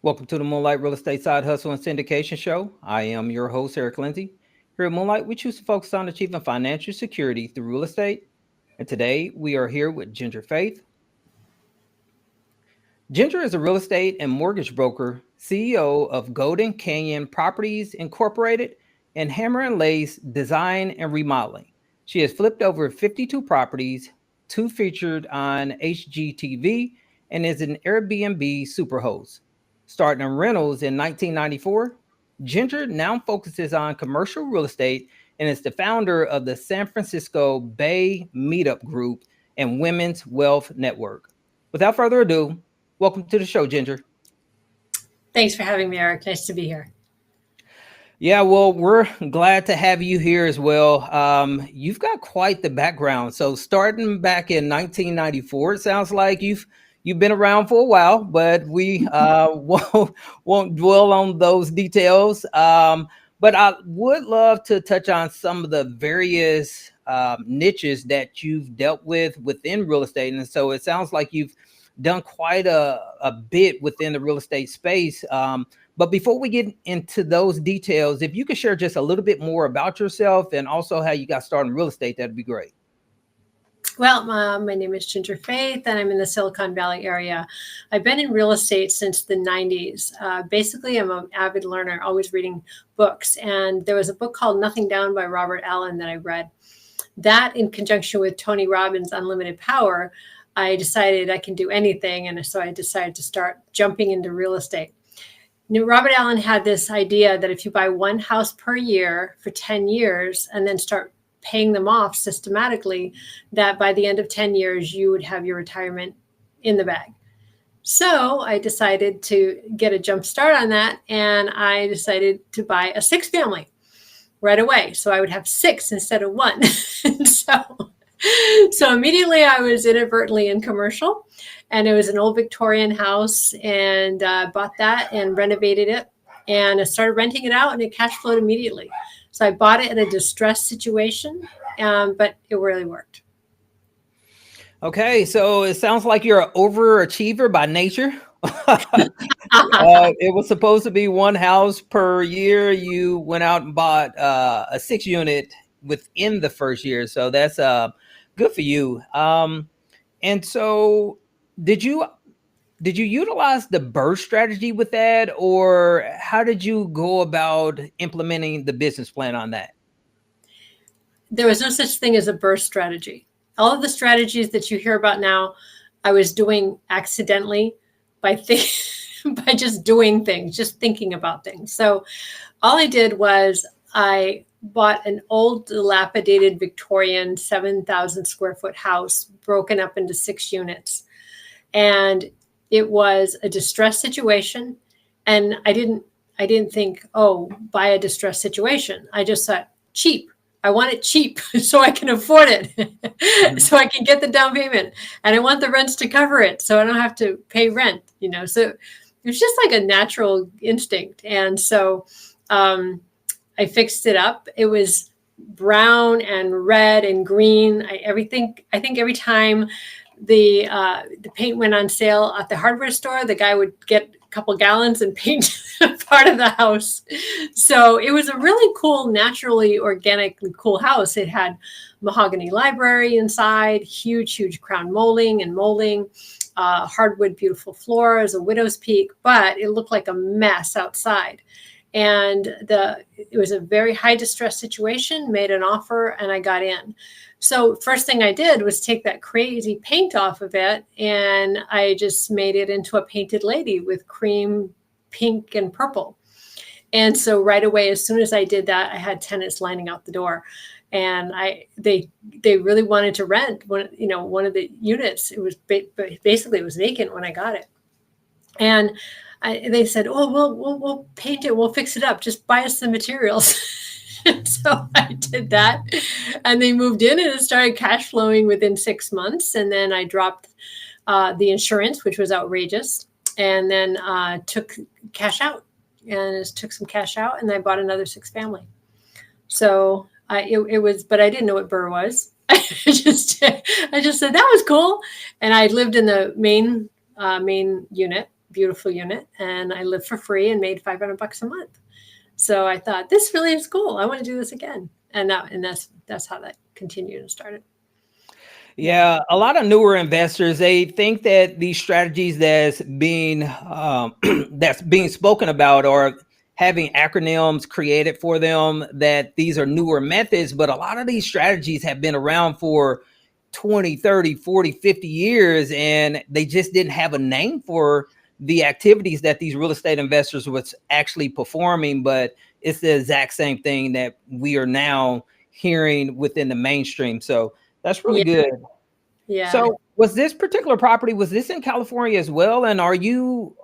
Welcome to the Moonlight Real Estate Side Hustle and Syndication Show. I am your host, Eric Lindsey. Here at Moonlight, we choose to focus on achieving financial security through real estate. And today we are here with Ginger Faith. Ginger is a real estate and mortgage broker, CEO of Golden Canyon Properties Incorporated, and Hammer and Lace Design and Remodeling. She has flipped over 52 properties, two featured on HGTV, and is an Airbnb superhost. Starting in rentals in 1994, Ginger now focuses on commercial real estate and is the founder of the San Francisco Bay Meetup Group and Women's Wealth Network. Without further ado, welcome to the show, Ginger. Thanks for having me, Eric. Nice to be here. Yeah, well, we're glad to have you here as well. You've got quite the background. So starting back in 1994, it sounds like you've been around for a while, but we won't dwell on those details. But I would love to touch on some of the various niches that you've dealt with within real estate. And so it sounds like you've done quite a bit within the real estate space. But before we get into those details, if you could share just a little bit more about yourself and also how you got started in real estate, that'd be great. Well, my name is Ginger Faith, and I'm in the Silicon Valley area. I've been in real estate since the 90s. Basically, I'm an avid learner, always reading books. And there was a book called Nothing Down by Robert Allen that I read. That, in conjunction with Tony Robbins' Unlimited Power, I decided I can do anything. And so I decided to start jumping into real estate. Robert Allen had this idea that if you buy one house per year for 10 years and then start paying them off systematically, that by the end of 10 years, you would have your retirement in the bag. So I decided to get a jump start on that. And I decided to buy a 6-family right away. So I would have 6 instead of 1. And so immediately I was inadvertently in commercial, and it was an old Victorian house, and bought that and renovated it, and I started renting it out, and it cash flowed immediately. So I bought it in a distressed situation, but it really worked. Okay, so it sounds like you're an overachiever by nature. It was supposed to be one house per year. You went out and bought a 6-unit within the first year. So that's good for you. And so did you utilize the burst strategy with that, or how did you go about implementing the business plan on that? There was no such thing as a burst strategy. All of the strategies that you hear about now, I was doing accidentally by just doing things, just thinking about things. So all I did was I bought an old dilapidated Victorian 7,000 square foot house broken up into 6 units. And it was a distressed situation. And I didn't think, oh, buy a distressed situation. I just thought cheap. I want it cheap so I can afford it, so I can get the down payment. And I want the rents to cover it so I don't have to pay rent, So it was just like a natural instinct. And so I fixed it up. It was brown and red and green. I think every time the paint went on sale at the hardware store, the guy would get a couple gallons and paint part of the house. So it was a really cool, naturally, organically cool house. It had mahogany library inside, huge crown molding, hardwood, beautiful floors, a widow's peak, but it looked like a mess outside. And it was a very high distress situation, made an offer, and I got in. So first thing I did was take that crazy paint off of it, and I just made it into a painted lady with cream, pink, and purple. And so right away, as soon as I did that, I had tenants lining out the door. And they really wanted to rent one of the units. It was basically it was vacant when I got it. And they said, "Oh, we'll paint it. We'll fix it up. Just buy us the materials." So I did that, and they moved in, and it started cash flowing within 6 months. And then I dropped the insurance, which was outrageous, and then took cash out, and took some cash out, and I bought another 6-family. So it was, but I didn't know what BRRRR was. I just said that was cool, and I lived in the main unit, beautiful unit, and I lived for free and made $500 a month. So I thought, this really is cool. I want to do this again. And that's how that continued and started. Yeah, a lot of newer investors, they think that these strategies that's being spoken about or having acronyms created for them, that these are newer methods, but a lot of these strategies have been around for 20, 30, 40, 50 years, and they just didn't have a name for the activities that these real estate investors was actually performing. But it's the exact same thing that we are now hearing within the mainstream. So that's really good. Yeah. So was this particular property, was this in California as well? And are you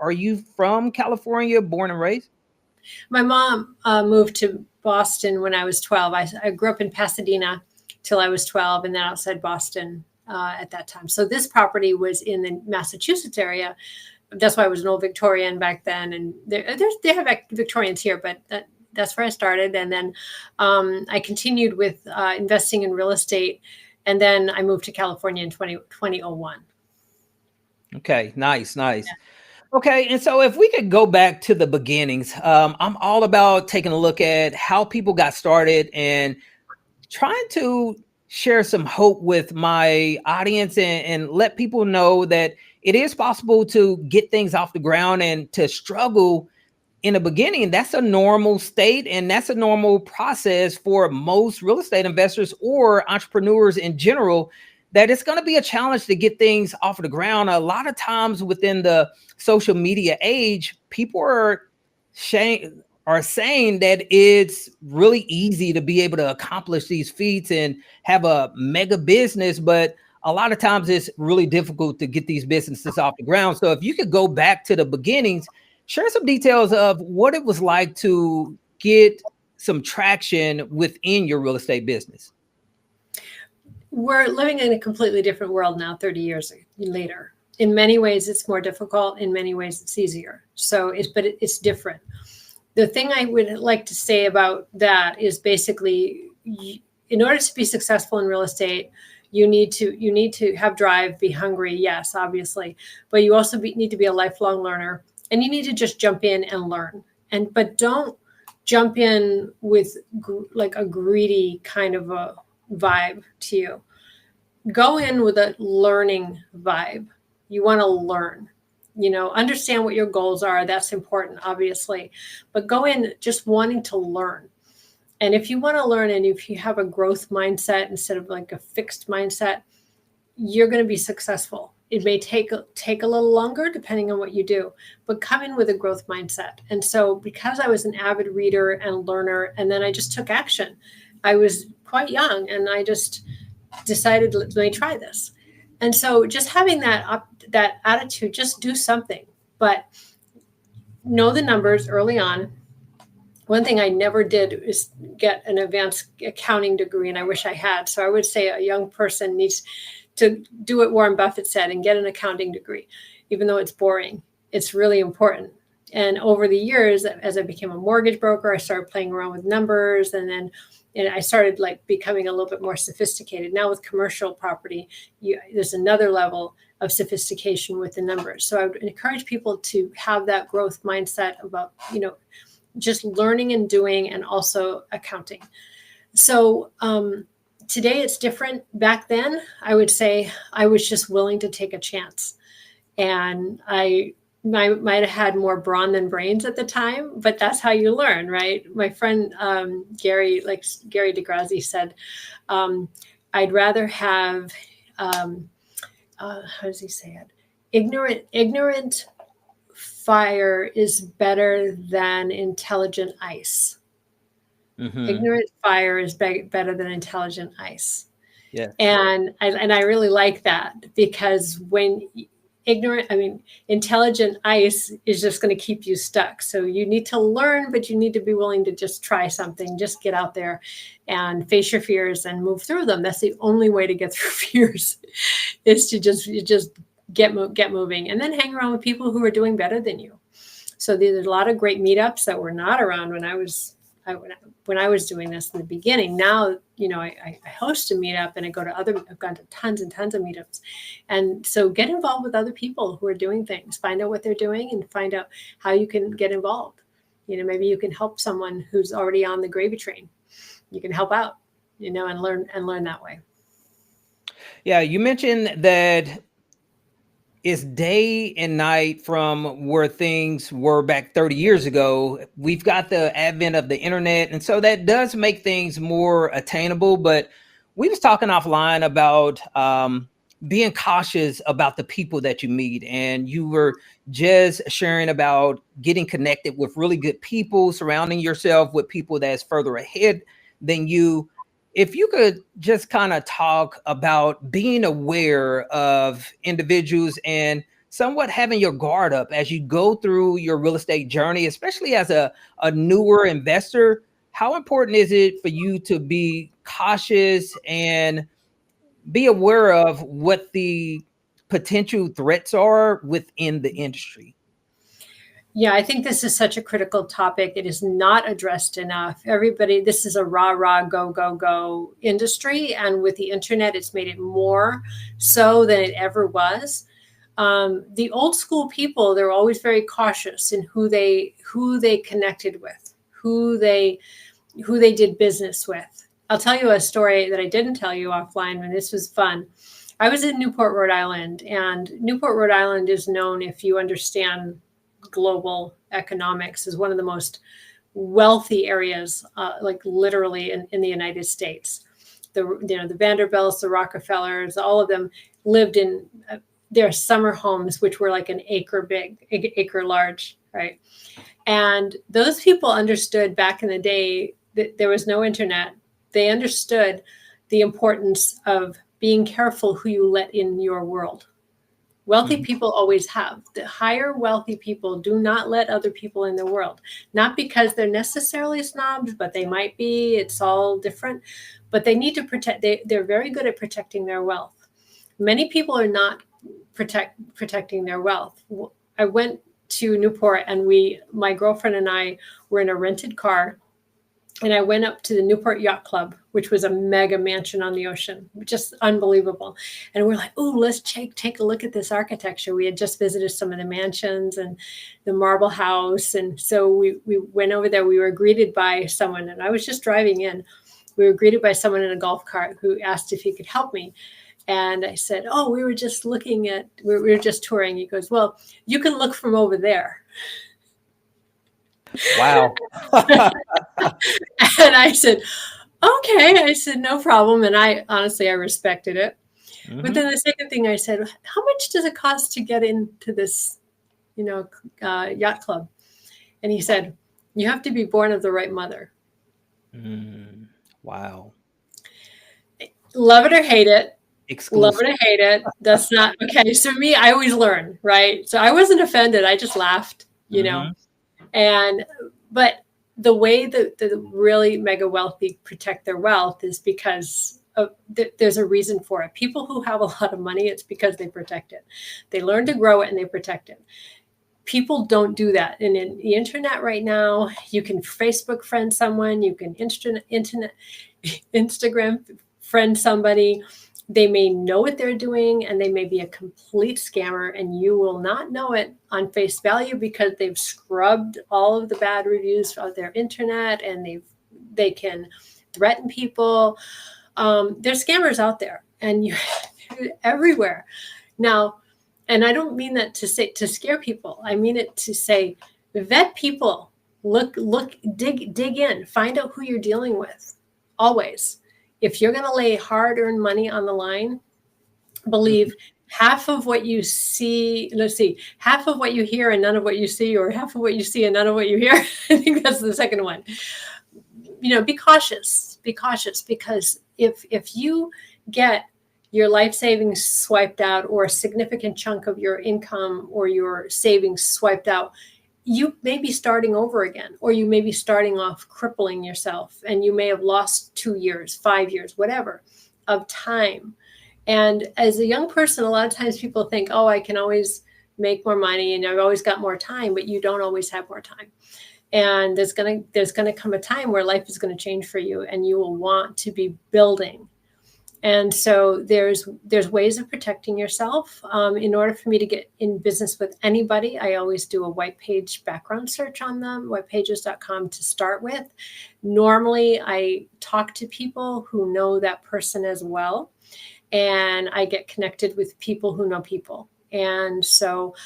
from California, born and raised? My mom moved to Boston when I was 12. I grew up in Pasadena till I was 12, and then outside Boston at that time. So this property was in the Massachusetts area. That's why I was an old Victorian back then. And they have Victorians here, but that's where I started. And then I continued with investing in real estate. And then I moved to California in 2001. Okay, nice. Yeah. Okay, and so if we could go back to the beginnings, I'm all about taking a look at how people got started and trying to share some hope with my audience and let people know that it is possible to get things off the ground and to struggle in the beginning. That's a normal state, and that's a normal process for most real estate investors or entrepreneurs in general, that it's going to be a challenge to get things off of the ground. A lot of times within the social media age, people are saying that it's really easy to be able to accomplish these feats and have a mega business, but a lot of times it's really difficult to get these businesses off the ground. So if you could go back to the beginnings, share some details of what it was like to get some traction within your real estate business. We're living in a completely different world now, 30 years later. In many ways, it's more difficult. In many ways, it's easier. But it's different. The thing I would like to say about that is basically, in order to be successful in real estate, you need to have drive, be hungry. Yes, obviously, but you also need to be a lifelong learner, and you need to just jump in and learn. But don't jump in with like a greedy kind of a vibe to you. Go in with a learning vibe. You want to learn, understand what your goals are. That's important, obviously, but go in just wanting to learn. And if you want to learn, and if you have a growth mindset instead of like a fixed mindset, you're going to be successful. It may take a little longer depending on what you do, but come in with a growth mindset. And so because I was an avid reader and learner, and then I just took action, I was quite young and I just decided, let me try this. And so just having that attitude, just do something, but know the numbers early on. One thing I never did is get an advanced accounting degree, and I wish I had. So I would say a young person needs to do what Warren Buffett said and get an accounting degree, even though it's boring. It's really important. And over the years, as I became a mortgage broker, I started playing around with numbers, and then I started like becoming a little bit more sophisticated. Now with commercial property, there's another level of sophistication with the numbers. So I would encourage people to have that growth mindset about, just learning and doing, and also accounting. So today it's different. Back then, I would say I was just willing to take a chance. And I might have had more brawn than brains at the time, but that's how you learn, right? My friend Gary DeGrazzi said, I'd rather have, how does he say it? Ignorant fire is better than intelligent ice. Mm-hmm. Ignorant fire is better than intelligent ice. Yeah. And I really like that, because when intelligent ice is just going to keep you stuck. So you need to learn, but you need to be willing to just try something. Just get out there and face your fears and move through them. That's the only way to get through fears, is to just get moving, and then hang around with people who are doing better than you. So there's a lot of great meetups that were not around when I was when I was doing this in the beginning. Now, I host a meetup and I've gone to tons and tons of meetups. And so get involved with other people who are doing things, find out what they're doing and find out how you can get involved. Maybe you can help someone who's already on the gravy train. You can help out, and learn that way. Yeah, you mentioned that it's day and night from where things were back 30 years ago. We've got the advent of the internet, and so that does make things more attainable. But we was talking offline about being cautious about the people that you meet, and you were just sharing about getting connected with really good people, surrounding yourself with people that's further ahead than you. If you could just kind of talk about being aware of individuals and somewhat having your guard up as you go through your real estate journey, especially as a newer investor, how important is it for you to be cautious and be aware of what the potential threats are within the industry? Yeah, I think this is such a critical topic. It is not addressed enough. Everybody, this is a rah, go, go, go industry. And with the internet, it's made it more so than it ever was. The old school people, they're always very cautious in who they connected with, who they did business with. I'll tell you a story that I didn't tell you offline, and this was fun. I was in Newport, Rhode Island, and Newport, Rhode Island is known, if you understand global economics, as one of the most wealthy areas, like literally in the United States. The Vanderbilts, the Rockefellers, all of them lived in their summer homes, which were like an acre big, acre large, right? And those people understood back in the day that there was no internet. They understood the importance of being careful who you let in your world. Wealthy people always have. The higher wealthy people do not let other people in their world, not because they're necessarily snobs, but they might be. It's all different, but they need to protect. They're very good at protecting their wealth. Many people are not protecting their wealth. I went to Newport, and my girlfriend and I were in a rented car. And I went up to the Newport Yacht Club, which was a mega mansion on the ocean, just unbelievable. And we're like, oh, let's take a look at this architecture. We had just visited some of the mansions and the marble house. And so we went over there. We were greeted by someone, and I was just driving in. We were greeted by someone in a golf cart who asked if he could help me. And I said, oh, we were just touring. He goes, well, you can look from over there. Wow. And I said, okay. I said, no problem. And I respected it. Mm-hmm. But then the second thing I said, how much does it cost to get into this, yacht club? And he said, you have to be born of the right mother. Wow. Love it or hate it. Exclusive. Love it or hate it. That's not okay. So me, I always learn, right? So I wasn't offended. I just laughed, but the way that the really mega wealthy protect their wealth is because there's a reason for it. People who have a lot of money, it's because they protect it. They learn to grow it and they protect it. People don't do that. And in the internet right now, you can Facebook friend someone, you can Instagram friend somebody. They may know what they're doing, and they may be a complete scammer, and you will not know it on face value because they've scrubbed all of the bad reviews of their internet, and they can threaten people. There's scammers out there, and you're everywhere now. And I don't mean that to scare people. I mean it to say, vet people. Look, dig in, find out who you're dealing with. Always. If you're going to lay hard-earned money on the line, believe half of what you see, half of what you hear and none of what you see, or half of what you see and none of what you hear. I think that's the second one. Be cautious, because if you get your life savings swiped out, or a significant chunk of your income or your savings swiped out, you may be starting over again, or you may be starting off crippling yourself, and you may have lost 2 years, 5 years, whatever, of time. And as a young person, a lot of times people think, oh, I can always make more money and I've always got more time, but you don't always have more time. And there's gonna come a time where life is going to change for you, and you will want to be building. And so there's ways of protecting yourself. In order for me to get in business with anybody, I always do a white page background search on them, whitepages.com to start with. Normally, I talk to people who know that person as well, and I get connected with people who know people. And so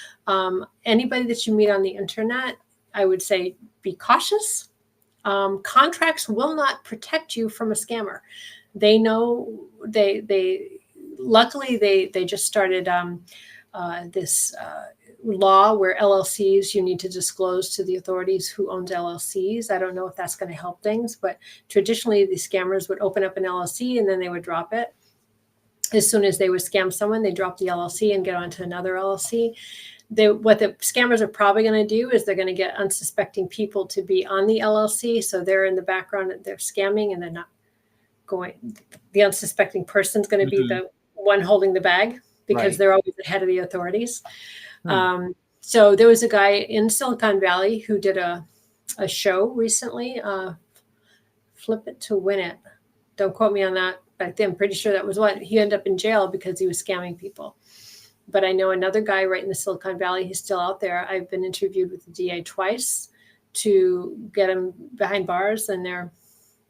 anybody that you meet on the internet, I would say be cautious. Contracts will not protect you from a scammer. They know luckily they just started this law where LLCs, you need to disclose to the authorities who owns LLCs. I don't know if that's going to help things, but traditionally the scammers would open up an LLC and then they would drop it. As soon as they would scam someone, they drop the LLC and get onto another LLC. What the scammers are probably going to do is they're going to get unsuspecting people to be on the LLC. So they're in the background, they're scamming, and they're not going. The unsuspecting person's going to be the one holding the bag, because they're always ahead of the authorities. So there was a guy in Silicon Valley who did a show recently, Flip It to Win It. Don't quote me on that. I'm pretty sure that was what he ended up in jail because he was scamming people. But I know another guy right in the Silicon Valley. He's still out there. I've been interviewed with the DA twice to get him behind bars, and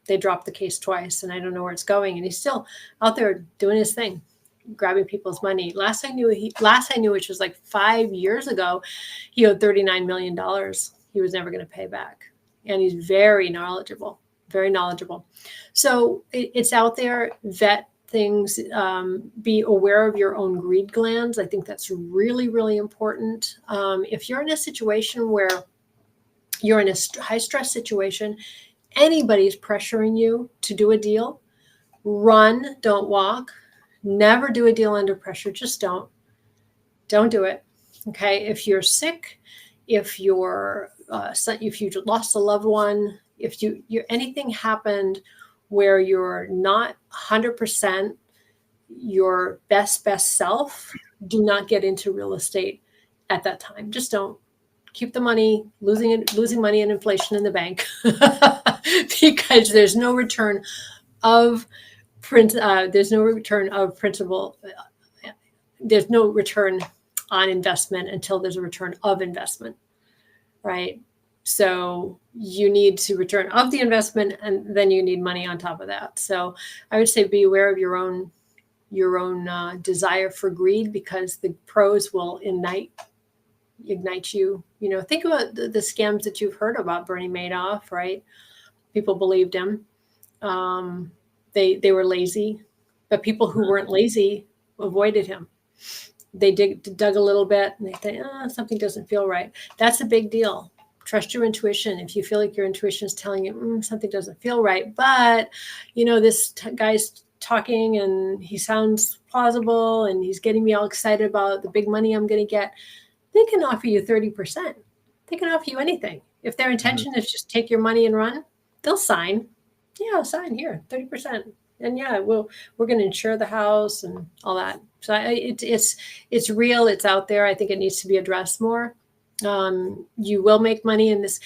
they dropped the case twice, and I don't know where it's going. And he's still out there doing his thing, grabbing people's money. Last I knew, which was like 5 years ago, he owed $39 million. He was never going to pay back. And he's very knowledgeable. So it's out there. Vet things. Be aware of your own greed glands. I think that's really, really important. If you're in a situation where you're in a high stress situation, anybody's pressuring you to do a deal, run, don't walk. Never do a deal under pressure. Just don't do it. Okay. If you're sick, if you lost a loved one, if anything happened where you're not 100% your best self, do not get into real estate at that time. Just don't. Keep the money. Losing money and inflation in the bank because there's no return of there's no return of principal. There's no return on investment until there's a return of investment, right? So you need to return of the investment, and then you need money on top of that. So I would say be aware of your own desire for greed, because the pros will ignite you. Think about the scams that you've heard about. Bernie Madoff, right? People believed him. They were lazy, but people who weren't lazy avoided him. They dug a little bit and they think, something doesn't feel right. That's a big deal. Trust your intuition. If you feel like your intuition is telling you something doesn't feel right, but this guy's talking and he sounds plausible and he's getting me all excited about the big money I'm going to get, they can offer you 30%. They can offer you anything. If their intention is just take your money and run, they'll sign. Yeah, I'll sign here, 30%. And yeah, we're going to insure the house and all that. So it's real. It's out there. I think it needs to be addressed more. You will make money in this.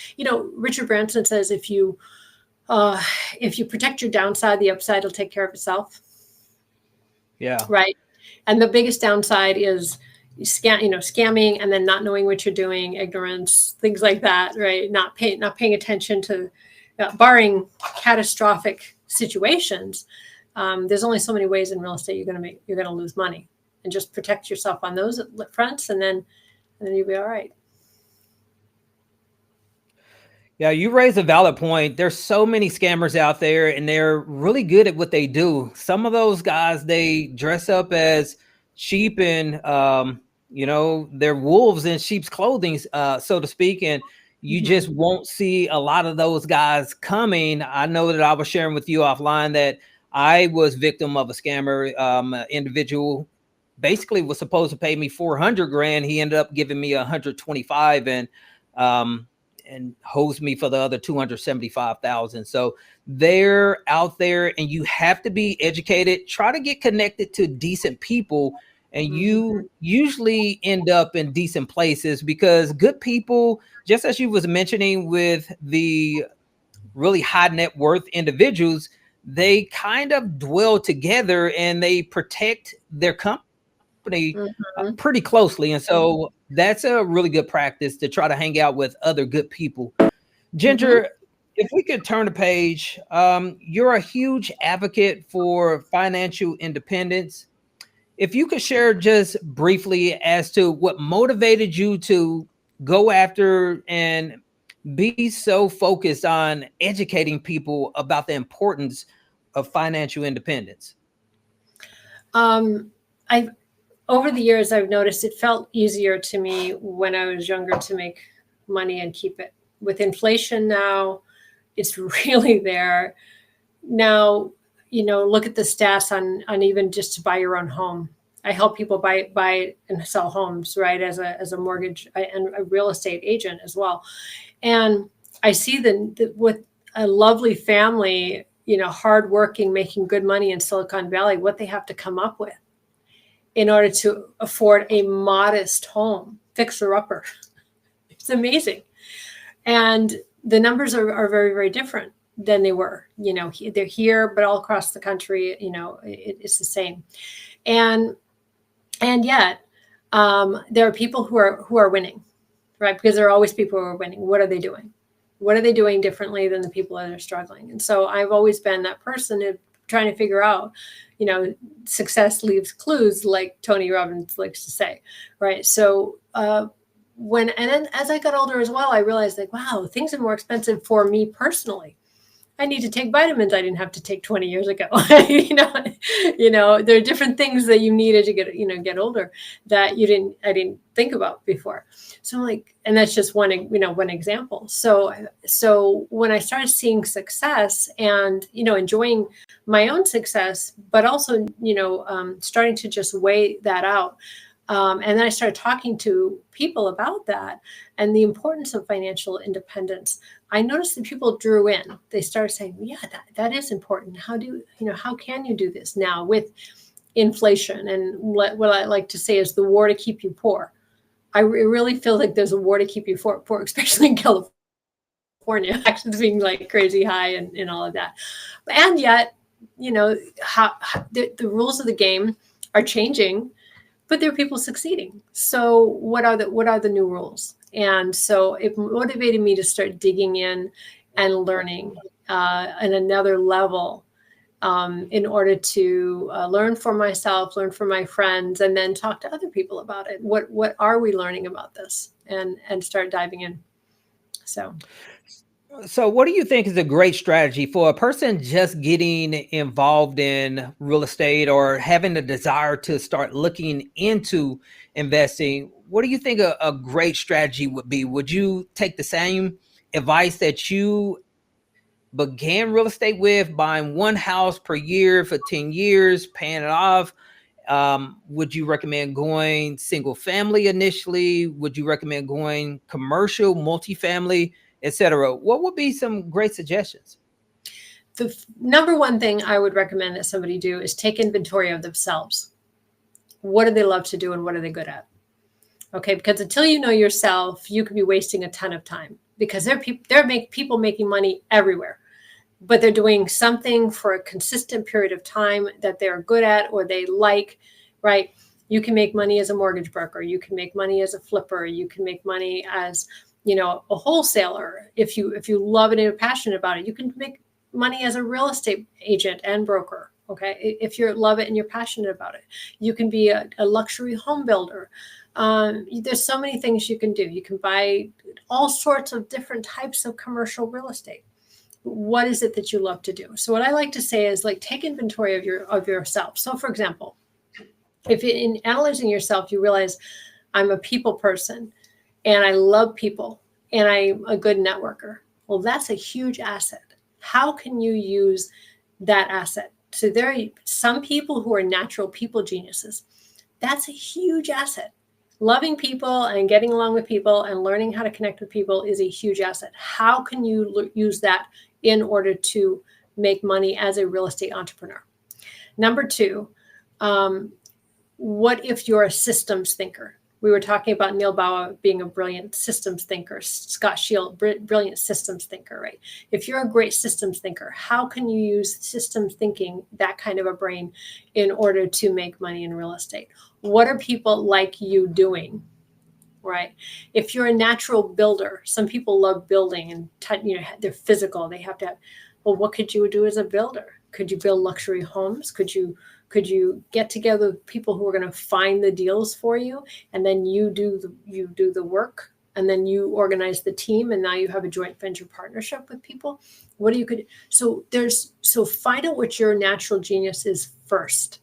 Richard Branson says if you protect your downside, the upside will take care of itself. Yeah. Right. And the biggest downside is scamming and then not knowing what you're doing, ignorance, things like that. Right. Not paying attention to, barring catastrophic situations. There's only so many ways in real estate you're going to lose money, and just protect yourself on those fronts, and then you'll be all right. Yeah, you raise a valid point. There's so many scammers out there, and they're really good at what they do. Some of those guys, they dress up as sheep and, they're wolves in sheep's clothing, so to speak. And you just won't see a lot of those guys coming. I know that I was sharing with you offline that I was victim of a scammer. Individual basically was supposed to pay me $400,000. He ended up giving me $125,000 and hosed me for the other $275,000. So they're out there, and you have to be educated. Try to get connected to decent people and Mhm. you usually end up in decent places because good people, just as you was mentioning with the really high net worth individuals, they kind of dwell together and they protect their company Mhm. pretty closely. And so that's a really good practice to try to hang out with other good people. Mhm. Ginger, if we could turn the page, you're a huge advocate for financial independence. If you could share just briefly as to what motivated you to go after and be so focused on educating people about the importance of financial independence. Um, I've over the years, I've noticed it felt easier to me when I was younger to make money and keep it. With inflation now, it's really there. Now, look at the stats on even just to buy your own home. I help people buy and sell homes, right? As a mortgage and a real estate agent as well. And I see the with a lovely family, hardworking, making good money in Silicon Valley, what they have to come up with in order to afford a modest home, fixer upper. It's amazing. And the numbers are very, very different than they were. They're here, but all across the country, it's the same. And yet, there are people who are winning, right? Because there are always people who are winning. What are they doing? What are they doing differently than the people that are struggling? And so I've always been that person who trying to figure out, success leaves clues, like Tony Robbins likes to say, right? So and then as I got older as well, I realized like, wow, things are more expensive for me personally. I need to take vitamins I didn't have to take 20 years ago. There are different things that you need as you get older that I didn't think about before. So like, and that's just one example. So when I started seeing success and, enjoying my own success, but also, starting to just weigh that out. And then I started talking to people about that and the importance of financial independence. I noticed that people drew in. They started saying, yeah, that is important. How can you do this now with inflation? And what I like to say is the war to keep you poor. I really feel like there's a war to keep you poor, especially in California, actions being like crazy high and all of that. And yet, how the rules of the game are changing, but there are people succeeding. So what are the new rules? And so it motivated me to start digging in and learning at another level, in order to learn for myself, learn from my friends, and then talk to other people about it. What are we learning about this? And start diving in. So So, what do you think is a great strategy for a person just getting involved in real estate or having a desire to start looking into investing? What do you think a great strategy would be? Would you take the same advice that you began real estate with, buying one house per year for 10 years, paying it off? Would you recommend going single family initially? Would you recommend going commercial, multifamily, etc.? What would be some great suggestions? the number one thing I would recommend that somebody do is take inventory of themselves. What do they love to do and what are they good at? Okay, because until you know yourself, you could be wasting a ton of time because there are people making money everywhere, but they're doing something for a consistent period of time that they're good at or they like, right? You can make money as a mortgage broker. You can make money as a flipper. You can make money as, a wholesaler. If you love it and are passionate about it, you can make money as a real estate agent and broker. Okay, if you love it and you're passionate about it, you can be a luxury home builder. There's so many things you can do. You can buy all sorts of different types of commercial real estate. What is it that you love to do? So what I like to say is like take inventory of yourself. So for example, if in analyzing yourself, you realize I'm a people person and I love people and I'm a good networker. Well, that's a huge asset. How can you use that asset? So there are some people who are natural people geniuses. That's a huge asset. Loving people and getting along with people and learning how to connect with people is a huge asset. How can you use that in order to make money as a real estate entrepreneur? Number two, What if you're a systems thinker? We were talking about Neil Bawa being a brilliant systems thinker, Scott Shield, brilliant systems thinker, right? If you're a great systems thinker, how can you use systems thinking, that kind of a brain, in order to make money in real estate? What are people like you doing, right? If you're a natural builder, some people love building and they're physical. They have to have, well, what could you do as a builder? Could you build luxury homes? Could you get together with people who are going to find the deals for you, and then you do the work, and then you organize the team, and now you have a joint venture partnership with people? What do you could so find out what your natural genius is first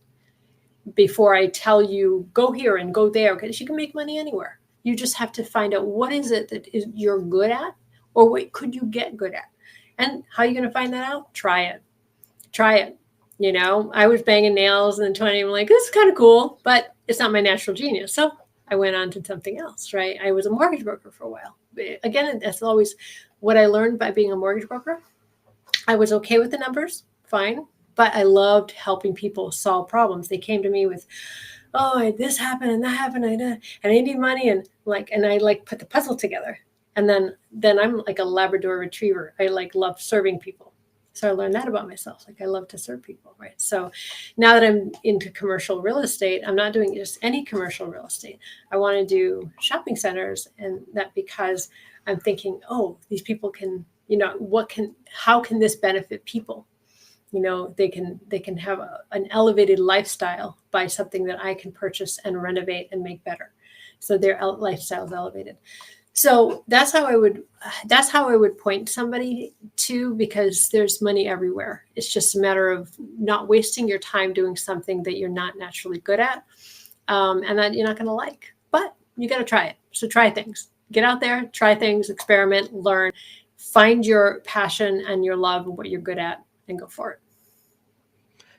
before I tell you go here and go there, because you can make money anywhere. You just have to find out what is it that you're good at, or what could you get good at. And how are you going to find that out? Try it. I was banging nails in the 20s. I'm like, this is kind of cool, but it's not my natural genius. So I went on to something else, right? I was a mortgage broker for a while. Again, that's always what I learned by being a mortgage broker. I was okay with the numbers, fine, but I loved helping people solve problems. They came to me with, oh, this happened and that happened, and I need money, and I put the puzzle together. And then I'm like a Labrador retriever. I love serving people. So I learned that about myself. I love to serve people, right? So now that I'm into commercial real estate, I'm not doing just any commercial real estate. I want to do shopping centers, and that because I'm thinking, oh, these people can, how can this benefit people? They can have an elevated lifestyle by something that I can purchase and renovate and make better. So their lifestyle is elevated. So that's how I would point somebody to, because there's money everywhere. It's just a matter of not wasting your time doing something that you're not naturally good at, and that you're not going to like. But you got to try it. So try things. Get out there, try things, experiment, learn, find your passion and your love and what you're good at, and go for it.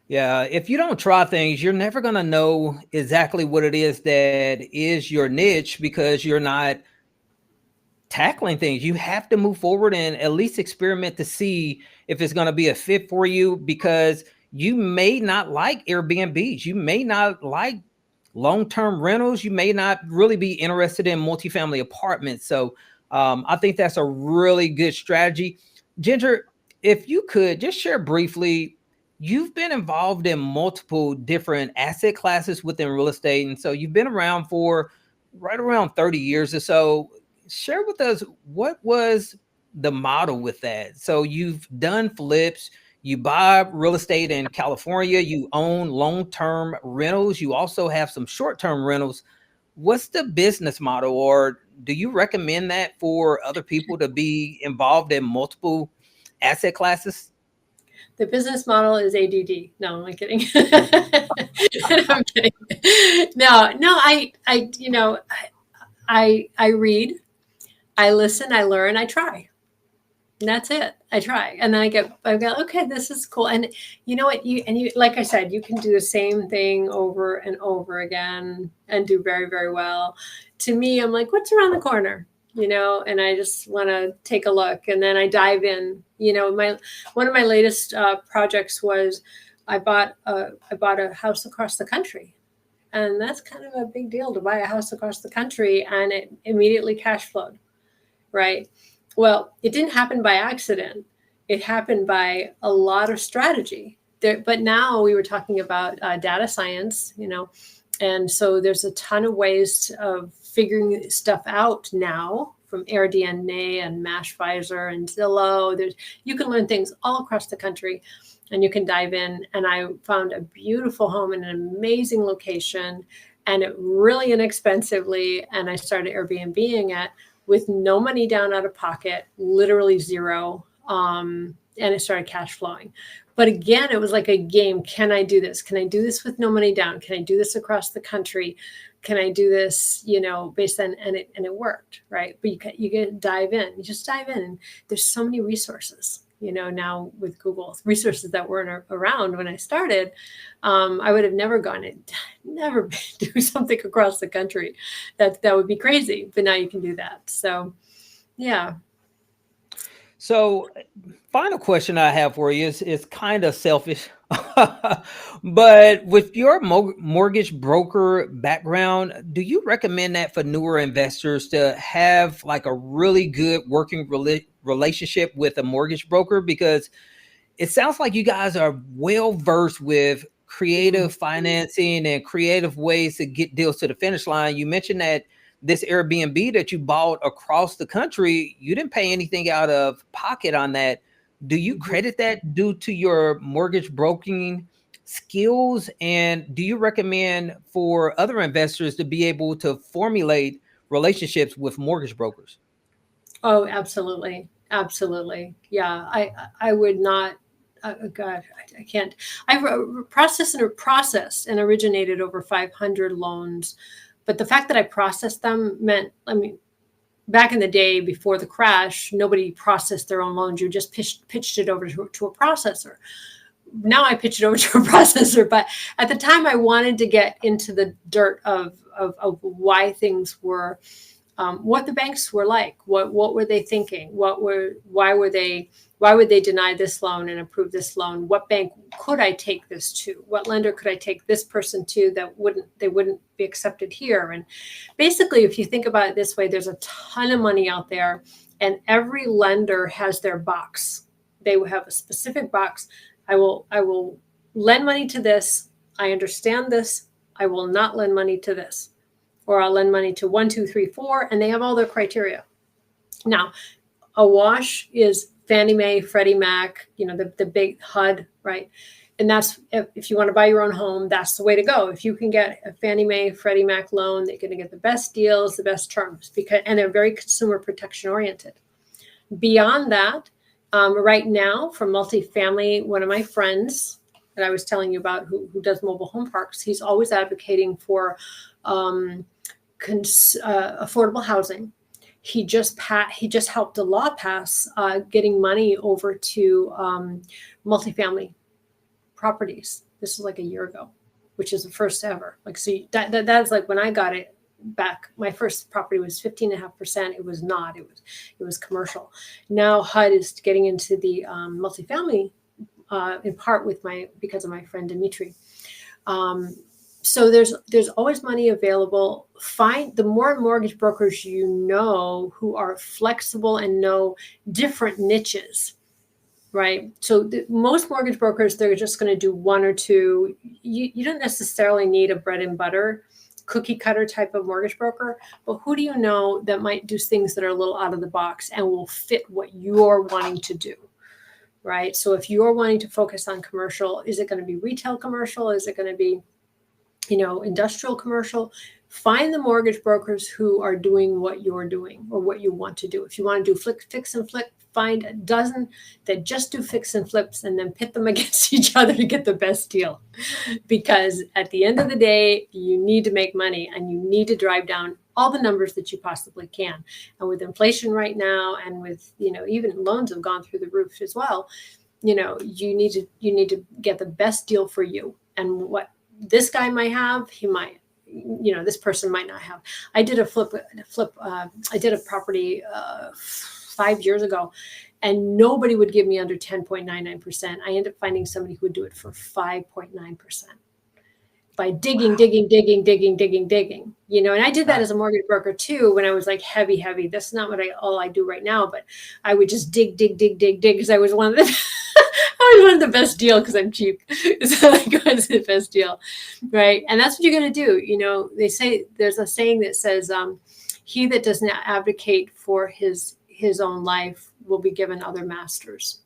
Yeah, if you don't try things, you're never going to know exactly what it is that is your niche, because you're not tackling things. You have to move forward and at least experiment to see if it's going to be a fit for you, because you may not like Airbnbs. You may not like long-term rentals. You may not really be interested in multifamily apartments. So I think that's a really good strategy. Ginger, if you could just share briefly, you've been involved in multiple different asset classes within real estate. And so you've been around for right around 30 years or so. Share with us, what was the model with that? So you've done flips, you buy real estate in California, you own long-term rentals, you also have some short-term rentals. What's the business model, or do you recommend that for other people to be involved in multiple asset classes? The business model is ADD. No, I'm kidding. I'm kidding. No, I read, I listen, I learn, I try. And that's it. I try. And then I go, okay, this is cool. And you know what? You, like I said, you can do the same thing over and over again and do very, very well. To me, I'm like, what's around the corner? And I just want to take a look, and then I dive in. One of my latest projects was I bought a house across the country, and that's kind of a big deal to buy a house across the country, and it immediately cash flowed, right? Well, it didn't happen by accident. It happened by a lot of strategy. But now we were talking about data science, and so there's a ton of ways of figuring stuff out now, from AirDNA and Mashvisor and Zillow. You can learn things all across the country, and you can dive in. And I found a beautiful home in an amazing location, and it really inexpensively. And I started Airbnb-ing it with no money down out of pocket, literally zero. And it started cash flowing. But again, it was like a game. Can I do this? Can I do this with no money down? Can I do this across the country? Can I do this, based on, and it worked, right? But you get to dive in. You just dive in. And there's so many resources, now with Google, resources that weren't around when I started. I would have never never do something across the country. That would be crazy. But now you can do that. So, yeah. So, final question I have for you is kind of selfish, but with your mortgage broker background, do you recommend that for newer investors to have like a really good working relationship with a mortgage broker? Because it sounds like you guys are well versed with Mhm. creative financing and creative ways to get deals to the finish line. You mentioned that this Airbnb that you bought across the country, you didn't pay anything out of pocket on that. Do you Mhm. credit that due to your mortgage broking skills? And do you recommend for other investors to be able to formulate relationships with mortgage brokers? Oh, absolutely. Absolutely. Yeah. I would not, God, I can't. Processed and originated over 500 loans. But the fact that I processed them meant, I mean, back in the day before the crash, nobody processed their own loans. You just pitched it over to a processor. Now I pitch it over to a processor. But at the time, I wanted to get into the dirt of why things were, what the banks were like, what were they thinking, why would they deny this loan and approve this loan, what bank could I take this to, what lender could I take this person to that wouldn't be accepted here. And basically, if you think about it this way, there's a ton of money out there, and every lender has their box. They will have a specific box. I will lend money to this. I understand this. I will not lend money to this, or I'll lend money to 1, 2, 3, 4, and they have all their criteria. Now, a wash is Fannie Mae, Freddie Mac, the big HUD, right? And that's, if you want to buy your own home, that's the way to go. If you can get a Fannie Mae, Freddie Mac loan, they're going to get the best deals, the best terms, and they're very consumer protection oriented. Beyond that, right now for multifamily, one of my friends that I was telling you about who does mobile home parks, he's always advocating for affordable housing. He just helped a law pass getting money over to multifamily properties. This was like a year ago, which is the first ever. Like, so that's like when I got it back. My first property was 15.5%. It was not. It was commercial. Now HUD is getting into the multifamily in part because of my friend Dimitri. So there's always money available. Find the more mortgage brokers who are flexible and know different niches, right? So most mortgage brokers, they're just going to do one or two. You don't necessarily need a bread and butter cookie cutter type of mortgage broker, but who do you know that might do things that are a little out of the box and will fit what you're wanting to do? Right. So if you're wanting to focus on commercial, is it going to be retail commercial? Is it going to be industrial commercial? Find the mortgage brokers who are doing what you're doing or what you want to do. If you want to do fix and flip, find a dozen that just do fix and flips and then pit them against each other to get the best deal. Because at the end of the day, you need to make money and you need to drive down all the numbers that you possibly can. And with inflation right now, and with, even loans have gone through the roof as well, you need to get the best deal for you. And what this guy might have, he might, this person might not have. I did a flip. I did a property 5 years ago, and nobody would give me under 10.99%. I ended up finding somebody who would do it for 5.9% by digging. And I did that as a mortgage broker too, when I was like heavy. That's not all I do right now, but I would just dig because I was one of the I was one of the best deal because I'm cheap. So I go into the best deal, right? And that's what you're going to do. They say, there's a saying that says, he that does not advocate for his own life will be given other masters,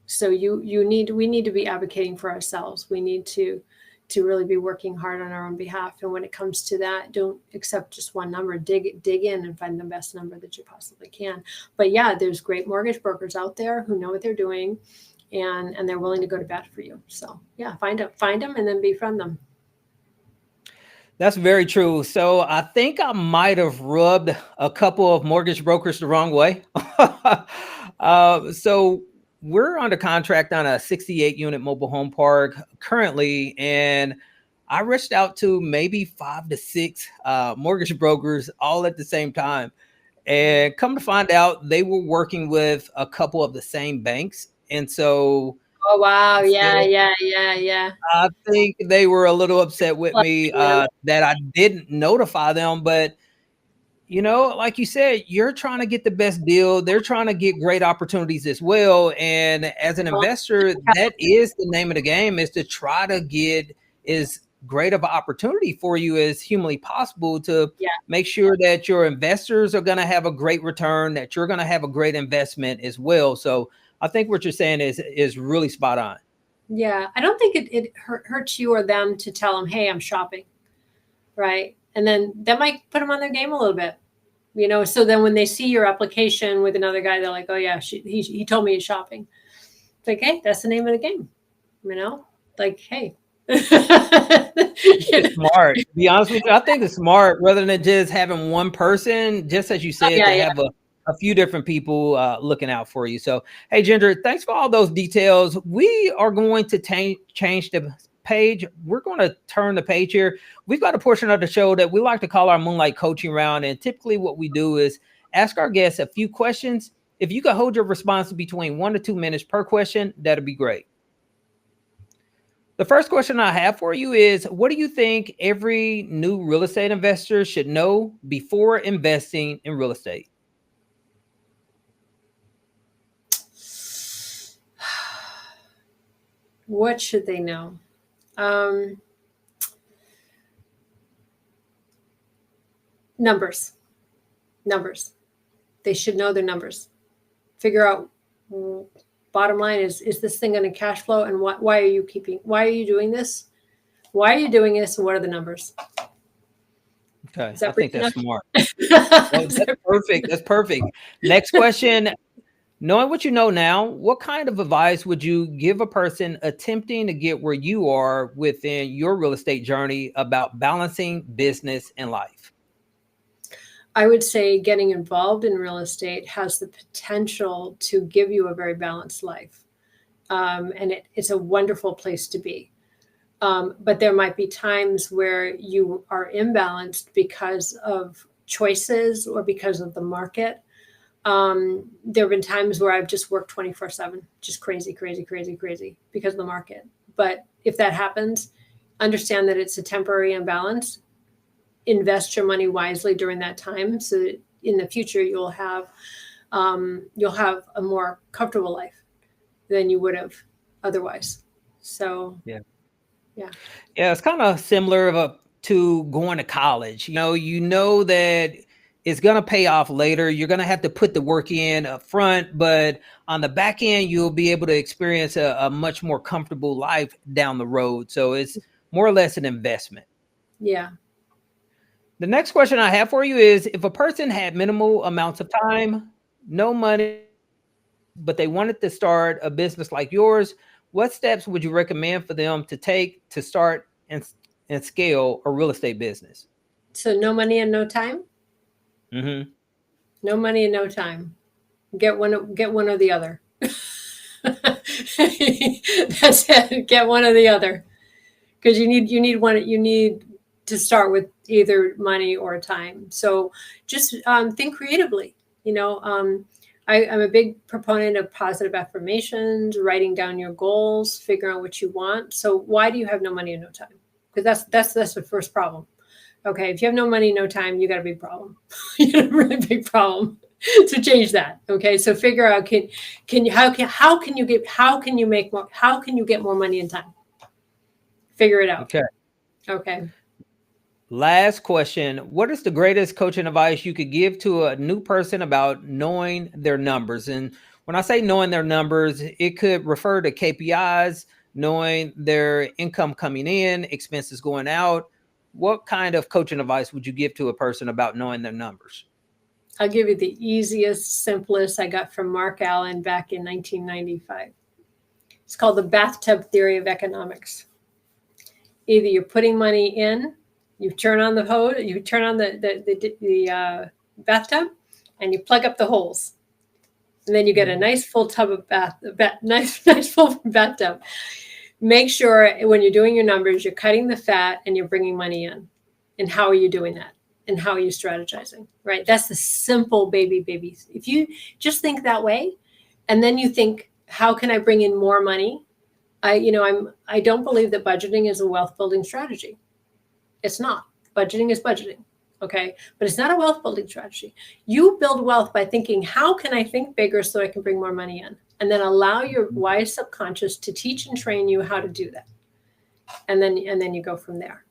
So we need to be advocating for ourselves. We need to really be working hard on our own behalf. And when it comes to that, don't accept just one number. Dig in and find the best number that you possibly can. But yeah, there's great mortgage brokers out there who know what they're doing, and they're willing to go to bat for you. So yeah, find them and then befriend them. That's very true. So I think I might have rubbed a couple of mortgage brokers the wrong way. So we're under contract on a 68 unit mobile home park currently, and I reached out to maybe 5 to 6 mortgage brokers all at the same time. And come to find out, they were working with a couple of the same banks. And so Oh, wow. Yeah, so yeah, yeah, yeah. I think they were a little upset with Like, me yeah, that I didn't notify them. But, like you said, you're trying to get the best deal. They're trying to get great opportunities as well. And as an well, investor, that is the name of the game, is to try to get as great of an opportunity for you as humanly possible to yeah, make sure that your investors are going to have a great return, that you're going to have a great investment as well. So I think what you're saying is really spot on. yeah. I don't think it hurts you or them to tell them, hey, I'm shopping, right? And then that might put them on their game a little bit, So then when they see your application with another guy, they're like, oh, yeah, he told me he's shopping. It's like, hey, that's the name of the game, Like, hey. It's smart. To be honest with you, I think it's smart rather than just having one person, just as you Oh, said, yeah, to yeah. have a few different people looking out for you. So, hey, Ginger, thanks for all those details. We are going to change the page. We're going to turn the page here. We've got a portion of the show that we like to call our Moonlight Coaching Round. And typically what we do is ask our guests a few questions. If you could hold your response between 1 to 2 minutes per question, that'd be great. The first question I have for you is, what do you think every new real estate investor should know before investing in real estate? What should they know? Numbers. They should know their numbers. Figure out, bottom line is this thing going to cash flow, and why are you doing this? Why are you doing this, and what are the numbers? Okay, Is that I think that's enough? smart. Well, that's perfect. That's perfect. Next question. Knowing what you know now, what kind of advice would you give a person attempting to get where you are within your real estate journey about balancing business and life? I would say getting involved in real estate has the potential to give you a very balanced life. And it's a wonderful place to be. But there might be times where you are imbalanced because of choices or because of the market. There have been times where I've just worked 24/7, just crazy because of the market. But if that happens, understand that it's a temporary imbalance. Invest your money wisely during that time, so that in the future you'll have a more comfortable life than you would have otherwise. So Yeah. yeah, Yeah, it's kind of similar to going to college. You know that it's going to pay off later. You're going to have to put the work in up front, but on the back end, you'll be able to experience a much more comfortable life down the road. So it's more or less an investment. yeah. The next question I have for you is, if a person had minimal amounts of time, no money, but they wanted to start a business like yours, what steps would you recommend for them to take to start and scale a real estate business? So no money and no time. Mm-hmm. No money and no time. Get one or the other. That's it. Get one or the other, because you need one. You need to start with either money or time. So just think creatively. I'm a big proponent of positive affirmations, writing down your goals, figuring out what you want. So why do you have no money and no time? Because that's the first problem. Okay, if you have no money, no time, you got a big problem. You got a really big problem. So change that. Okay, so figure out how can you get more money and time? Figure it out. Okay. Okay. Last question. What is the greatest coaching advice you could give to a new person about knowing their numbers? And when I say knowing their numbers, it could refer to KPIs, knowing their income coming in, expenses going out. What kind of coaching advice would you give to a person about knowing their numbers? I'll give you the easiest, simplest I got from Mark Allen back in 1995. It's called the bathtub theory of economics. Either you're putting money in, you turn on the hose, you turn on the bathtub, and you plug up the holes, and then you get a nice full tub of nice full bathtub. Make sure when you're doing your numbers, you're cutting the fat and you're bringing money in. And how are you doing that? and how are you strategizing, right? That's the simple baby. If you just think that way, and then you think, how can I bring in more money? I don't believe that budgeting is a wealth building strategy. It's not. Budgeting is budgeting. Okay. But it's not a wealth building strategy. You build wealth by thinking, how can I think bigger so I can bring more money in? And then allow your wise subconscious to teach and train you how to do that. And then you go from there.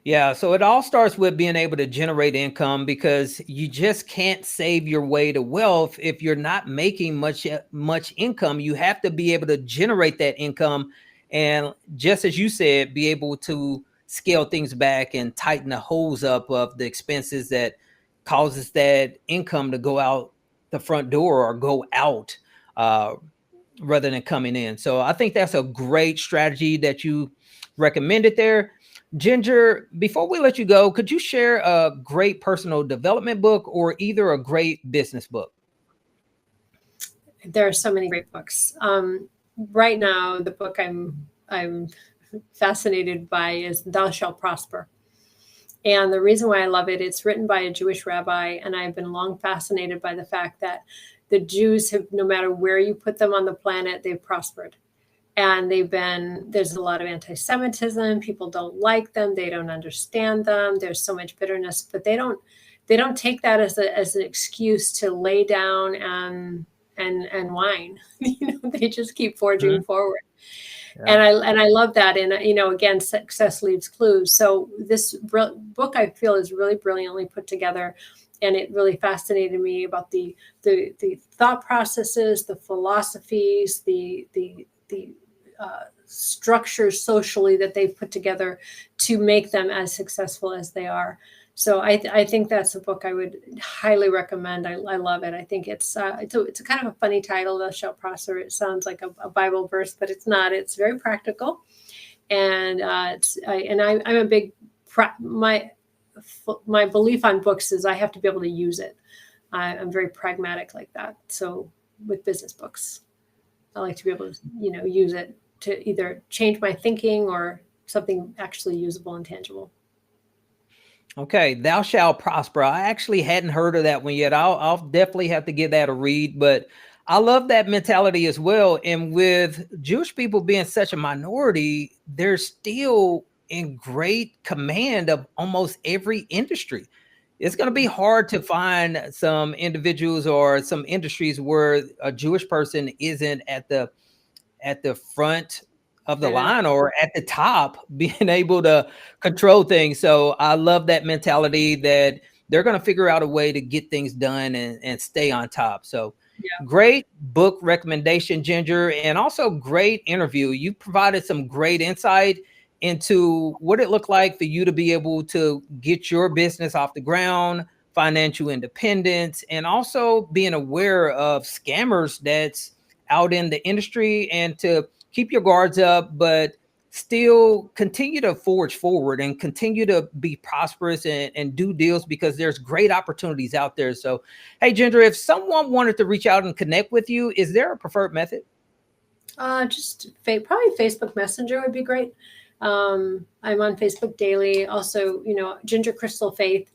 Yeah, so it all starts with being able to generate income, because you just can't save your way to wealth if you're not making much income. You have to be able to generate that income, and just as you said, be able to scale things back and tighten the holes up of the expenses that causes that income to go out the front door or go out rather than coming in. So I think that's a great strategy that you recommended there. Ginger, before we let you go, could you share a great personal development book or either a great business book? There are so many great books. Right now, the book I'm fascinated by is Thou Shalt Prosper. And the reason why I love it, it's written by a Jewish rabbi, and I've been long fascinated by the fact that the Jews have, no matter where you put them on the planet, they've prospered. And there's a lot of anti-Semitism. People don't like them. They don't understand them. There's so much bitterness, but they don't take that as an excuse to lay down and whine. They just keep forging forward. Yeah. And I love that. And, again, success leaves clues. So this book, I feel, is really brilliantly put together. And it really fascinated me about the thought processes, the philosophies, the structures socially that they've put together to make them as successful as they are. So I think that's a book I would highly recommend. I love it. I think it's a kind of a funny title, Thou Shalt Prosper. It sounds like a Bible verse, but it's not. It's very practical, and I'm a big my belief on books is I have to be able to use it. I'm very pragmatic like that. So with business books, I like to be able to use it to either change my thinking or something actually usable and tangible. Okay, Thou Shalt Prosper. I actually hadn't heard of that one yet. I'll definitely have to give that a read, but I love that mentality as well. And with Jewish people being such a minority, they're still in great command of almost every industry. It's going to be hard to find some individuals or some industries where a Jewish person isn't at the front of the line or at the top, being able to control things. So I love that mentality that they're going to figure out a way to get things done and stay on top. So great book recommendation, Ginger, and also great interview. You provided some great insight into what it looked like for you to be able to get your business off the ground, financial independence, and also being aware of scammers that's out in the industry, and to keep your guards up, but still continue to forge forward and continue to be prosperous and do deals, because there's great opportunities out there. So, hey, Ginger, if someone wanted to reach out and connect with you, is there a preferred method? Just probably Facebook Messenger would be great. I'm on Facebook daily. Also, Ginger Crystal Faith.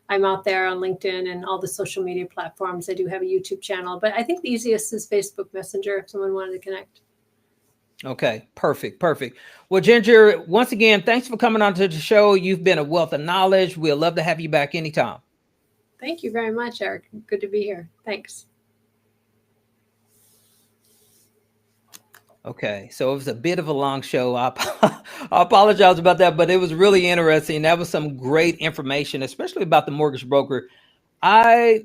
I'm out there on LinkedIn and all the social media platforms. I do have a YouTube channel, but I think the easiest is Facebook Messenger if someone wanted to connect. Okay, perfect. Well, Ginger, once again, thanks for coming on to the show. You've been a wealth of knowledge. We'd love to have you back anytime. Thank you very much, Eric. Good to be here. Thanks. Okay, so it was a bit of a long show. I apologize about that, but it was really interesting. That was some great information, especially about the mortgage broker. I